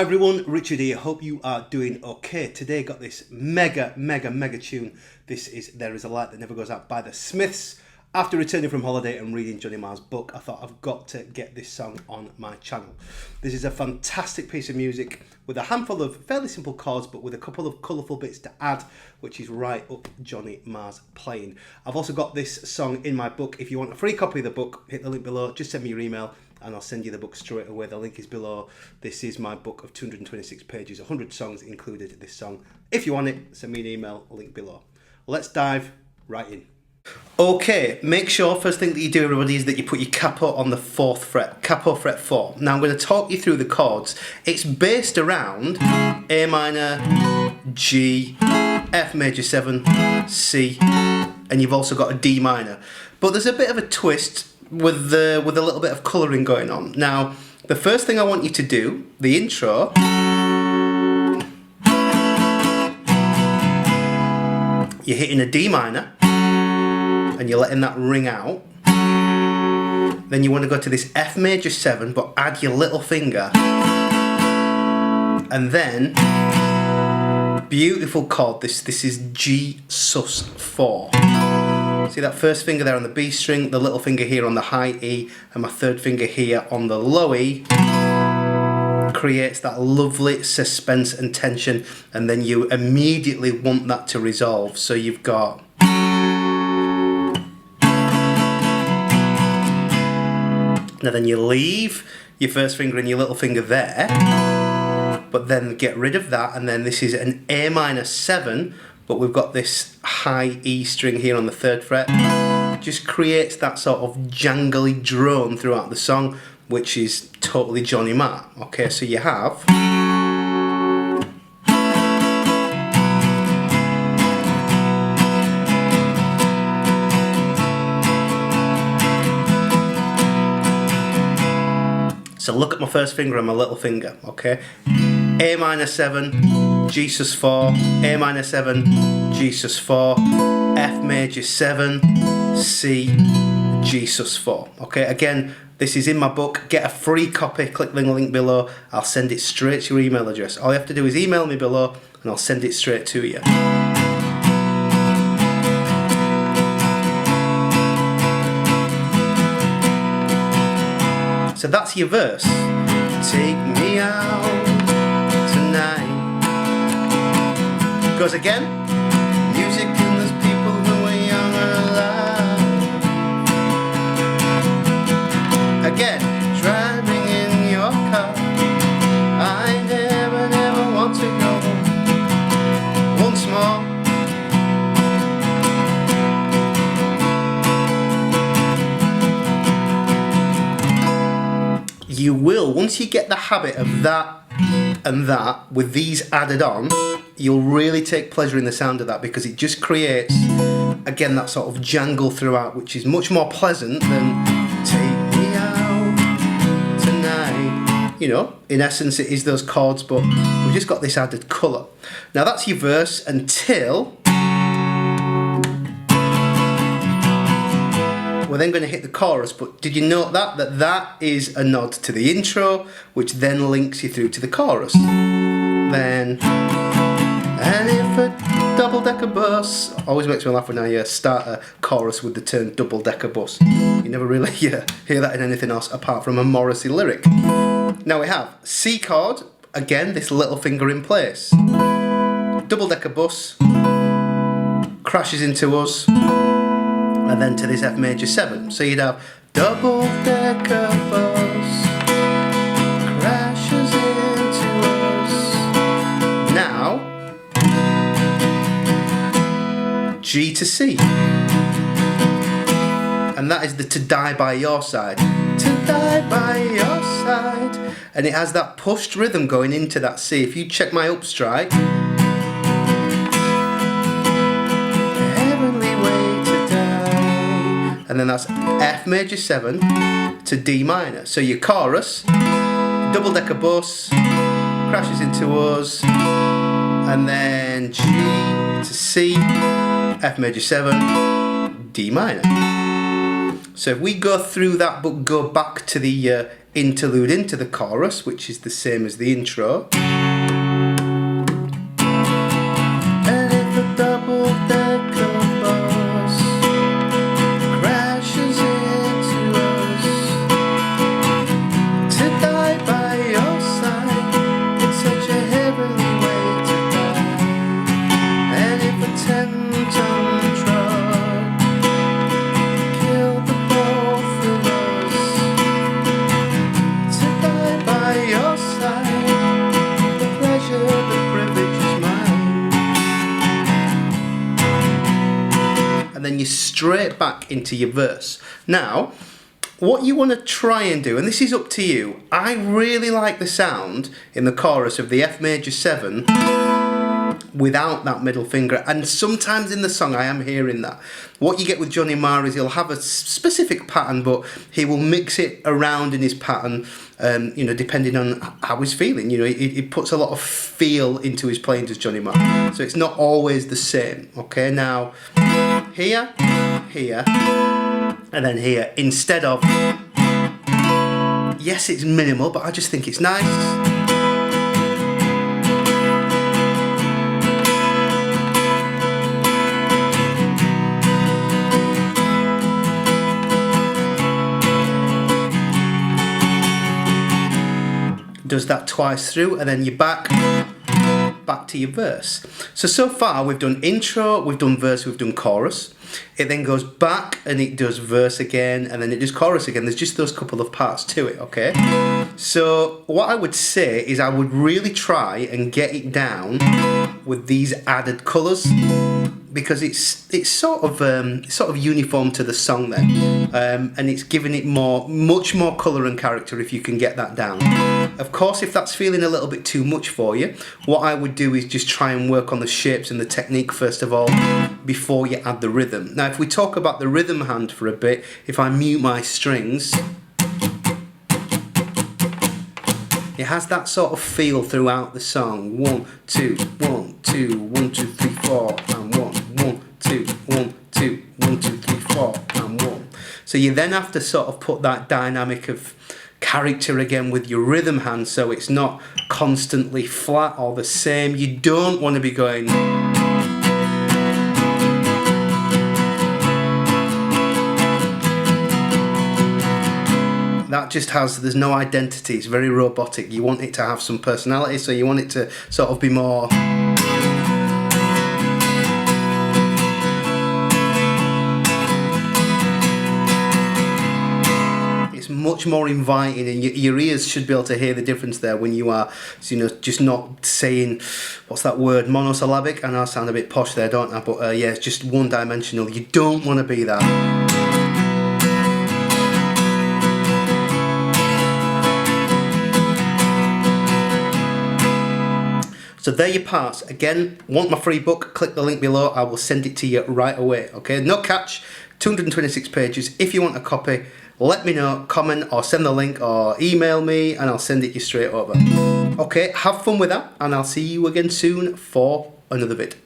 everyone, Richard here. Hope you are doing okay. Today got this mega tune. This is There Is a Light That Never Goes Out by the Smiths. After returning from holiday and reading Johnny Marr's book, I thought I've got to get this song on my channel. This is a fantastic piece of music with a handful of fairly simple chords, but with a couple of colourful bits to add, which is right up Johnny Marr's playing. I've also got this song in my book. If you want a free copy of the book, hit the link below. Just send me your email and I'll send you the book straight away. The link is below. This is my book of 226 pages, 100 songs included this song. If you want it, send me an email, link below. Let's dive right in. Okay, make sure first thing that you do, everybody, is that you put your capo on the 4th fret, capo fret 4. Now I'm going to talk you through the chords. It's based around A minor, G, F major 7, C, and you've also got a D minor. But there's a bit of a twist with a little bit of colouring going on. Now, the first thing I want you to do, the intro, you're hitting a D minor and you're letting that ring out. Then you want to go to this F major 7 but add your little finger, and then beautiful chord, this is G sus 4. See that first finger there on the B string, the little finger here on the high E, and my third finger here on the low E creates that lovely suspense and tension, and then you immediately want that to resolve. So you've got now then you leave your first finger and your little finger there, but then get rid of that, and then this is an A minor 7, but we've got this high E string here on the 3rd fret. Just creates that sort of jangly drone throughout the song, which is totally Johnny Marr. Okay, so you have so look at my first finger and my little finger, okay? A minor 7, G sus 4, A minor 7, G sus 4, F major 7, C, G sus 4. Okay, again, this is in my book. Get a free copy, click the link below. I'll send it straight to your email address. All you have to do is email me below and I'll send it straight to you. So that's your verse. Take me out tonight. Goes again. Music and there's people who are young and alive. Again, driving in your car. I never want to go. Once more. You will, once you get the habit of that and that with these added on, you'll really take pleasure in the sound of that, because it just creates, again, that sort of jangle throughout, which is much more pleasant than take me out tonight. You know, in essence it is those chords, but we've just got this added colour. Now that's your verse until we're then going to hit the chorus. But did you note that is a nod to the intro, which then links you through to the chorus. Then, and if a double-decker bus, always makes me laugh when I start a chorus with the term double-decker bus. You never really hear that in anything else apart from a Morrissey lyric. Now we have C chord, again this little finger in place. Double-decker bus crashes into us, and then to this F major 7. So you'd have double-decker bus crashes into us. Now, G to C. And that is the To Die By Your Side. To die by your side. And it has that pushed rhythm going into that C. If you check my upstrike, and then that's F major 7 to D minor. So your chorus, double-decker bus, crashes into us, and then G to C, F major 7, D minor. So if we go through that book, go back to the interlude into the chorus, which is the same as the intro. And if a double-decker bus crashes into us, to die by your side, it's such a heavenly way to die. And if a 10-ton truck killed the both of us, to die by your side, the pleasure, the privilege is mine. And then you're straight back into your verse. Now, what you want to try and do, and this is up to you, I really like the sound in the chorus of the F major 7 without that middle finger, and sometimes in the song I am hearing that. What you get with Johnny Marr is he'll have a specific pattern, but he will mix it around in his pattern, you know, depending on how he's feeling. You know, he puts a lot of feel into his playing, does Johnny Marr, so it's not always the same. Okay, now here, here, and then here, instead of, yes, it's minimal, but I just think it's nice. Does that twice through, and then you're back to your verse. So far we've done intro, we've done verse, we've done chorus. It then goes back and it does verse again, and then it does chorus again. There's just those couple of parts to it, okay? So what I would say is I would really try and get it down with these added colours, because it's sort of uniform to the song then, and it's giving it much more colour and character if you can get that down. Of course, if that's feeling a little bit too much for you, what I would do is just try and work on the shapes and the technique first of all before you add the rhythm. Now if we talk about the rhythm hand for a bit, if I mute my strings, it has that sort of feel throughout the song. 1, 2, 1, 2, 1, 2, 3, 4, and 1, 1, 2, 1, 2, 1, 2, 3, 4, and 1. So you then have to sort of put that dynamic of character again with your rhythm hand, so it's not constantly flat or the same. You don't want to be going. That just there's no identity, it's very robotic. You want it to have some personality, so you want it to sort of be more. It's much more inviting, and your ears should be able to hear the difference there when you are, you know, just not saying, what's that word, monosyllabic. I know I sound a bit posh there, don't I? But yeah, it's just one dimensional. You don't want to be that. So there are your parts. Again, want my free book, click the link below, I will send it to you right away, okay? No catch, 226 pages. If you want a copy, let me know, comment or send the link or email me and I'll send it you straight over. Okay, have fun with that and I'll see you again soon for another vid.